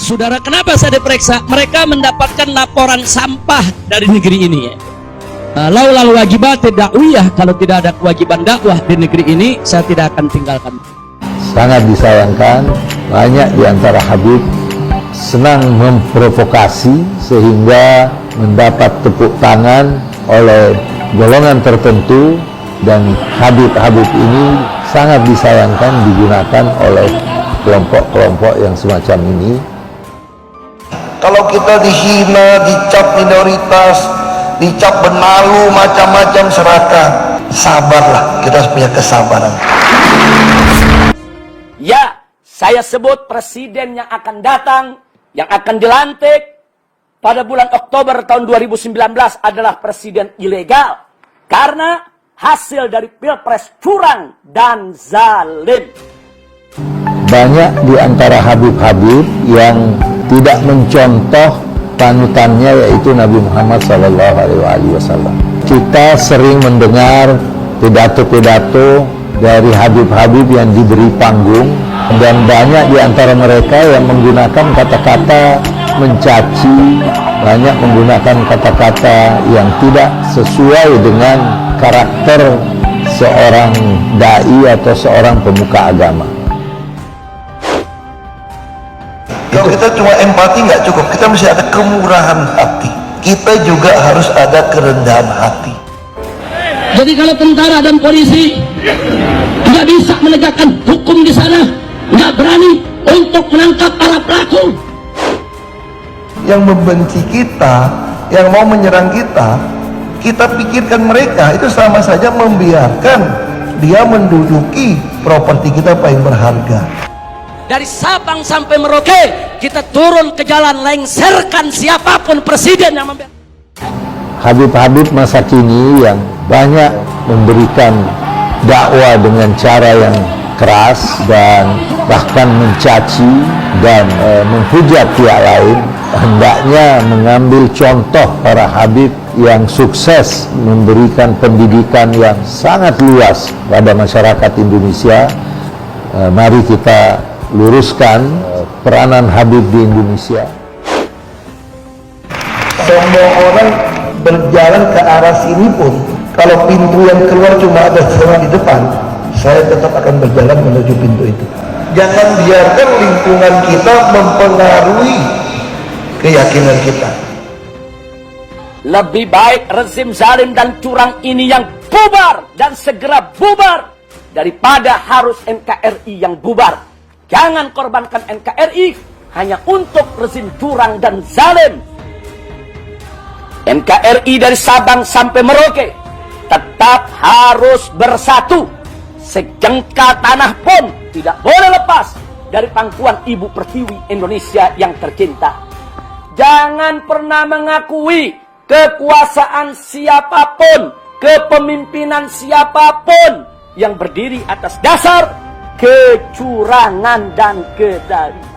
Saudara, kenapa saya diperiksa? Mereka mendapatkan laporan sampah dari negeri ini ya. Laulal wajibat dakwiyah, kalau tidak ada kewajiban dakwah di negeri ini, saya tidak akan tinggalkan. Sangat disayangkan, banyak di antara Habib senang memprovokasi sehingga mendapat tepuk tangan oleh golongan tertentu, dan Habib-Habib ini sangat disayangkan digunakan oleh kelompok-kelompok yang semacam ini. Kalau kita dihina, dicap minoritas, dicap benalu, macam-macam serakah, sabarlah, kita harus punya kesabaran. Ya, saya sebut presiden yang akan datang, yang akan dilantik pada bulan Oktober tahun 2019 adalah presiden ilegal. Karena hasil dari pilpres curang dan zalim. Banyak di antara Habib-Habib yang tidak mencontoh panutannya, yaitu Nabi Muhammad SAW. Kita sering mendengar pidato-pidato dari Habib-Habib yang diberi panggung, dan banyak di antara mereka yang menggunakan kata-kata mencaci, banyak menggunakan kata-kata yang tidak sesuai dengan karakter seorang dai atau seorang pemuka agama. Kalau kita cuma empati nggak cukup, kita mesti ada kemurahan hati. Kita juga harus ada kerendahan hati. Jadi kalau tentara dan polisi nggak bisa menegakkan hukum di sana, nggak berani untuk menangkap para pelaku. Yang membenci kita, yang mau menyerang kita, kita pikirkan mereka itu sama saja membiarkan dia menduduki properti kita paling berharga. Dari Sabang sampai Merauke, kita turun ke jalan, lengserkan siapapun presiden yang membela. Habib-Habib masa kini yang banyak memberikan dakwah dengan cara yang keras dan bahkan mencaci dan menghujat pihak lain, hendaknya mengambil contoh para Habib yang sukses memberikan pendidikan yang sangat luas pada masyarakat Indonesia. Mari kita luruskan peranan Habib di Indonesia. Semua orang berjalan ke arah sini pun, kalau pintu yang keluar cuma ada sama di depan, saya tetap akan berjalan menuju pintu itu. Jangan biarkan lingkungan kita mempengaruhi keyakinan kita. Lebih baik rezim zalim dan curang ini yang bubar dan segera bubar daripada harus NKRI yang bubar. Jangan korbankan NKRI hanya untuk rezim curang dan zalim. NKRI dari Sabang sampai Merauke tetap harus bersatu. Sejengkal tanah pun tidak boleh lepas dari pangkuan Ibu Pertiwi Indonesia yang tercinta. Jangan pernah mengakui kekuasaan siapapun, kepemimpinan siapapun yang berdiri atas dasar kecurangan dan kezaliman.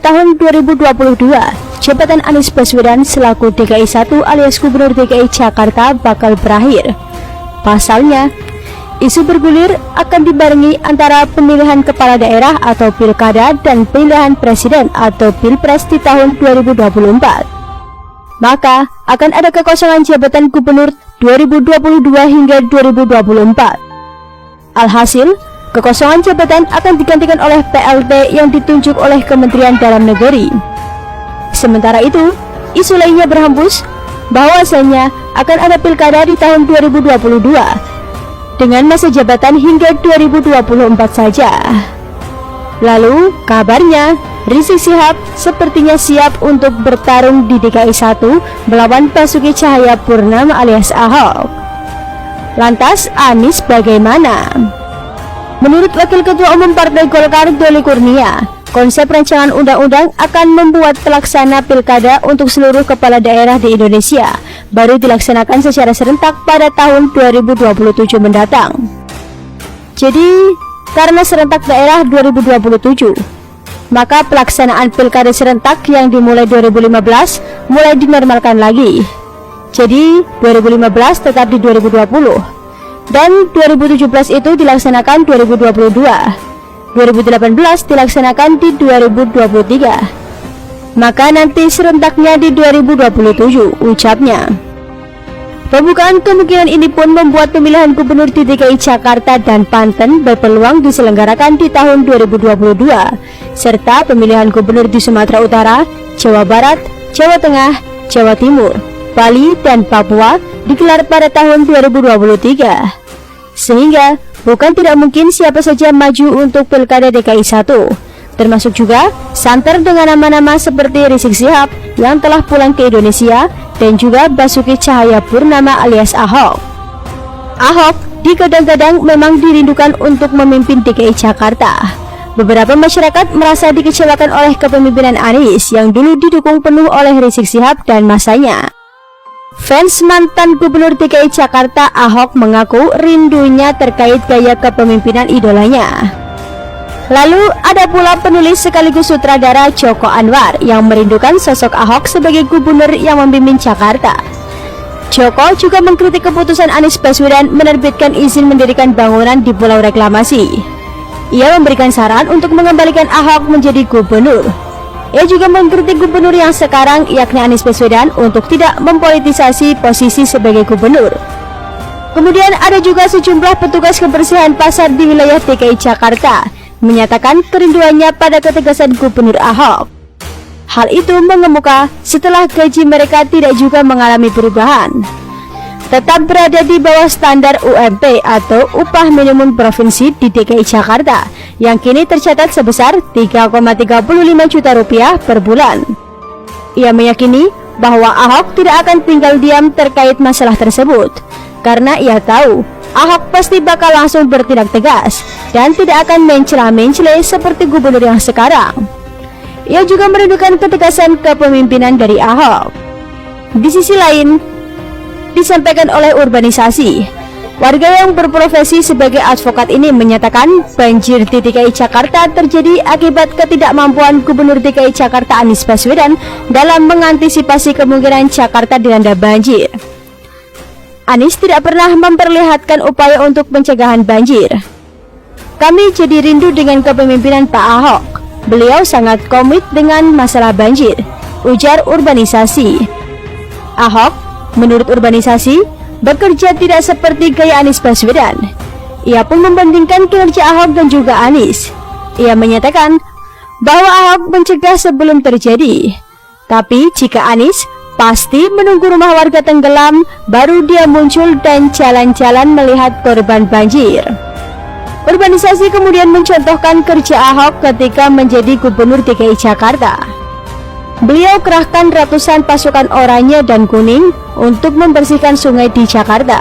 Tahun 2022, jabatan Anies Baswedan selaku DKI 1 alias Gubernur DKI Jakarta bakal berakhir. Pasalnya, isu bergulir akan dibarengi antara pemilihan kepala daerah atau pilkada dan pemilihan presiden atau pilpres di tahun 2024. Maka akan ada kekosongan jabatan gubernur 2022 hingga 2024. Alhasil, kekosongan jabatan akan digantikan oleh PLT yang ditunjuk oleh Kementerian Dalam Negeri. Sementara itu, isu lainnya berhembus bahwasanya akan ada pilkada di tahun 2022 dengan masa jabatan hingga 2024 saja. Lalu, kabarnya Rizik Syihab sepertinya siap untuk bertarung di DKI 1 melawan Basuki Cahayapurnama alias Ahok. Lantas Anies bagaimana? Menurut Wakil Ketua Umum Partai Golkar Doli Kurnia, konsep rancangan undang-undang akan membuat pelaksana pilkada untuk seluruh kepala daerah di Indonesia baru dilaksanakan secara serentak pada tahun 2027 mendatang. Jadi, karena serentak daerah 2027, maka pelaksanaan pilkada serentak yang dimulai 2015 mulai dinormalkan lagi. Jadi 2015 tetap di 2020. dan 2017 itu dilaksanakan 2022. 2018 dilaksanakan di 2023. Maka nanti serentaknya di 2027, ucapnya. Pembukaan kemungkinan ini pun membuat pemilihan gubernur di DKI Jakarta dan Banten berpeluang diselenggarakan di tahun 2022, serta pemilihan gubernur di Sumatera Utara, Jawa Barat, Jawa Tengah, Jawa Timur, Bali, dan Papua digelar pada tahun 2023. Sehingga bukan tidak mungkin siapa saja maju untuk Pilkada DKI 1, termasuk juga santer dengan nama-nama seperti Rizik Syihab yang telah pulang ke Indonesia dan juga Basuki Cahayapurnama alias Ahok. Ahok digadang-gadang memang dirindukan untuk memimpin DKI Jakarta. Beberapa masyarakat merasa dikecewakan oleh kepemimpinan Anies yang dulu didukung penuh oleh Rizik Syihab dan masanya. Fans mantan Gubernur DKI Jakarta Ahok mengaku rindunya terkait gaya kepemimpinan idolanya. Lalu ada pula penulis sekaligus sutradara Joko Anwar yang merindukan sosok Ahok sebagai gubernur yang memimpin Jakarta. Joko juga mengkritik keputusan Anies Baswedan menerbitkan izin mendirikan bangunan di Pulau Reklamasi. Ia memberikan saran untuk mengembalikan Ahok menjadi gubernur. Ia juga mengkritik gubernur yang sekarang yakni Anies Baswedan untuk tidak mempolitisasi posisi sebagai gubernur. Kemudian ada juga sejumlah petugas kebersihan pasar di wilayah DKI Jakarta menyatakan kerinduannya pada ketegasan Gubernur Ahok. Hal itu mengemuka setelah gaji mereka tidak juga mengalami perubahan, tetap berada di bawah standar UMP atau upah minimum provinsi di DKI Jakarta yang kini tercatat sebesar 3,35 juta rupiah per bulan. Ia meyakini bahwa Ahok tidak akan tinggal diam terkait masalah tersebut, karena ia tahu Ahok pasti bakal langsung bertindak tegas dan tidak akan mencela-mencela seperti gubernur yang sekarang. Ia juga merindukan ketegasan kepemimpinan dari Ahok. Di sisi lain, disampaikan oleh Urbanisasi, warga yang berprofesi sebagai advokat ini menyatakan banjir di DKI Jakarta terjadi akibat ketidakmampuan Gubernur DKI Jakarta Anies Baswedan dalam mengantisipasi kemungkinan Jakarta dilanda banjir. Anies tidak pernah memperlihatkan upaya untuk pencegahan banjir. Kami jadi rindu dengan kepemimpinan Pak Ahok. Beliau sangat komit dengan masalah banjir, ujar Urbanisasi. Ahok, menurut Urbanisasi, bekerja tidak seperti gaya Anies Baswedan. Ia pun membandingkan kinerja Ahok dan juga Anies. Ia menyatakan bahwa Ahok mencegah sebelum terjadi. Tapi jika Anies pasti menunggu rumah warga tenggelam, baru dia muncul dan jalan-jalan melihat korban banjir. Urbanisasi kemudian mencontohkan kerja Ahok ketika menjadi Gubernur DKI Jakarta. Beliau kerahkan ratusan pasukan oranye dan kuning untuk membersihkan sungai di Jakarta,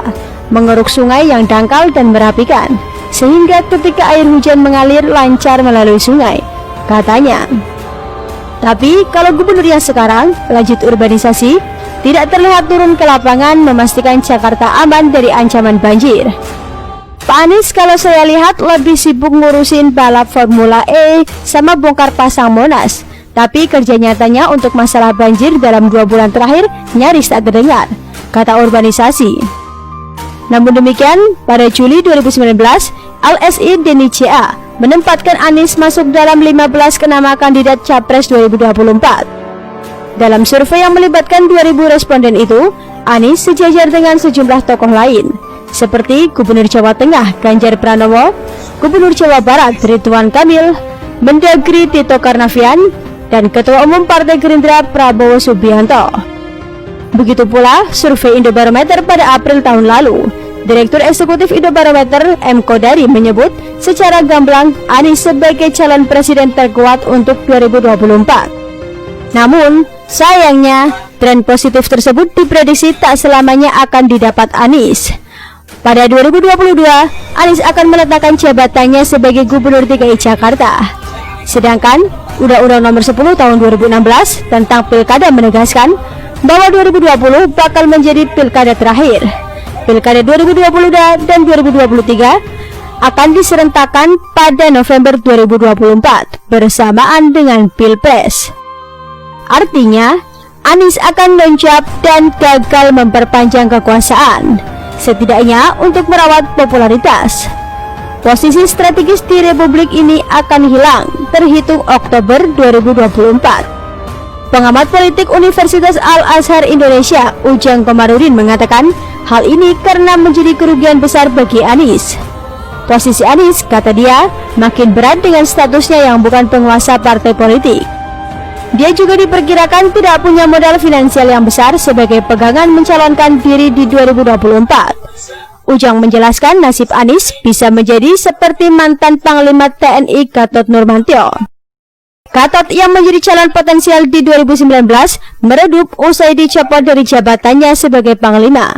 mengeruk sungai yang dangkal dan merapikan, sehingga ketika air hujan mengalir lancar melalui sungai, katanya. Tapi kalau gubernur yang sekarang, lanjut Urbanisasi, tidak terlihat turun ke lapangan memastikan Jakarta aman dari ancaman banjir. Pak Anies kalau saya lihat lebih sibuk ngurusin balap Formula E sama bongkar pasang Monas. Tapi kerja nyatanya untuk masalah banjir dalam 2 bulan terakhir nyaris tak terdengar, kata Urbanisasi. Namun demikian, pada Juli 2019, LSI Denny CA menempatkan Anies masuk dalam 15 nama kandidat Capres 2024. Dalam survei yang melibatkan 2000 responden itu, Anies sejajar dengan sejumlah tokoh lain, seperti Gubernur Jawa Tengah Ganjar Pranowo, Gubernur Jawa Barat Ridwan Kamil, Mendagri Tito Karnavian, dan Ketua Umum Partai Gerindra Prabowo Subianto. Begitu pula survei Indobarometer pada April tahun lalu. Direktur Eksekutif Indobarometer M. Kodari menyebut secara gamblang Anies sebagai calon presiden terkuat untuk 2024. Namun, sayangnya, tren positif tersebut diprediksi tak selamanya akan didapat Anies. Pada 2022, Anies akan meletakkan jabatannya sebagai Gubernur DKI Jakarta. Sedangkan, Undang-Undang Nomor 10 Tahun 2016 tentang Pilkada menegaskan bahwa 2020 bakal menjadi pilkada terakhir. Pilkada 2022 dan 2023 akan diserentakkan pada November 2024 bersamaan dengan Pilpres. Artinya, Anies akan loncat dan gagal memperpanjang kekuasaan. setidaknya untuk merawat popularitas. Posisi strategis di Republik ini akan hilang terhitung Oktober 2024. Pengamat politik Universitas Al-Azhar Indonesia, Ujang Komarudin mengatakan hal ini karena menjadi kerugian besar bagi Anies. Posisi Anies, kata dia, makin berat dengan statusnya yang bukan penguasa partai politik. Dia juga diperkirakan tidak punya modal finansial yang besar sebagai pegangan mencalonkan diri di 2024. Ujang menjelaskan nasib Anies bisa menjadi seperti mantan Panglima TNI Gatot Nurmantio. Gatot yang menjadi calon potensial di 2019 meredup usai dicopot dari jabatannya sebagai Panglima.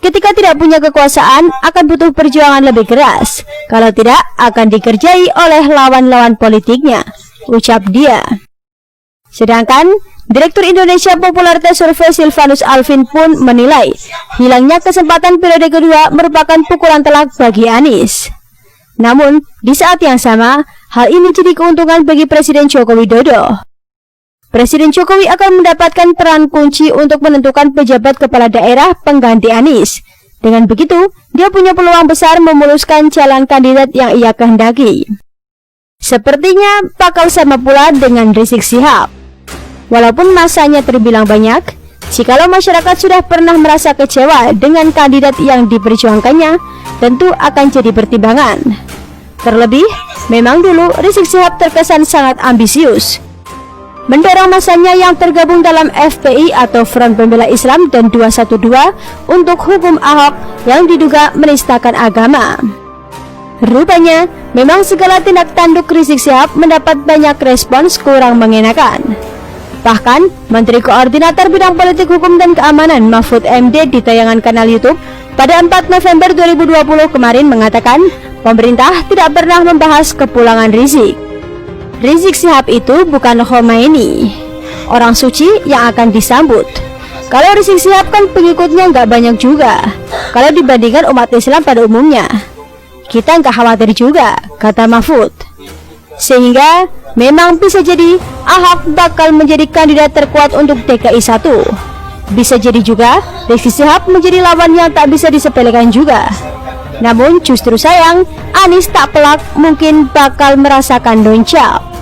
Ketika tidak punya kekuasaan, akan butuh perjuangan lebih keras. Kalau tidak, akan dikerjai oleh lawan-lawan politiknya, ucap dia. Sedangkan Direktur Indonesia Popularitas Survei Silvanus Alvin pun menilai hilangnya kesempatan periode kedua merupakan pukulan telak bagi Anies. Namun, di saat yang sama, hal ini jadi keuntungan bagi Presiden Joko Widodo. Presiden Jokowi akan mendapatkan peran kunci untuk menentukan pejabat kepala daerah pengganti Anies. Dengan begitu, dia punya peluang besar memuluskan jalan kandidat yang ia kehendaki. Sepertinya bakal sama pula dengan Rizik Syihab. Walaupun masanya terbilang banyak, jikalau masyarakat sudah pernah merasa kecewa dengan kandidat yang diperjuangkannya, tentu akan jadi pertimbangan. Terlebih, memang dulu Rizik Syihab terkesan sangat ambisius, mendorong masanya yang tergabung dalam FPI atau Front Pembela Islam dan 212 untuk hukum Ahok yang diduga menistakan agama. Rupanya, memang segala tindak tanduk Rizik Syihab mendapat banyak respons kurang mengenakan. Bahkan, Menteri Koordinator Bidang Politik Hukum dan Keamanan Mahfud MD di tayangan kanal YouTube pada 4 November 2020 kemarin mengatakan pemerintah tidak pernah membahas kepulangan Rizik. Rizik Syihab itu bukan Khomeini, orang suci yang akan disambut. Kalau Rizik Syihab kan pengikutnya nggak banyak juga, kalau dibandingkan umat Islam pada umumnya. Kita nggak khawatir juga, kata Mahfud. Sehingga memang bisa jadi Ahok bakal menjadi kandidat terkuat untuk DKI 1. Bisa jadi juga Rizik Syihab menjadi lawan yang tak bisa disepelekan juga. Namun justru sayang, Anies tak pelak mungkin bakal merasakan doncap.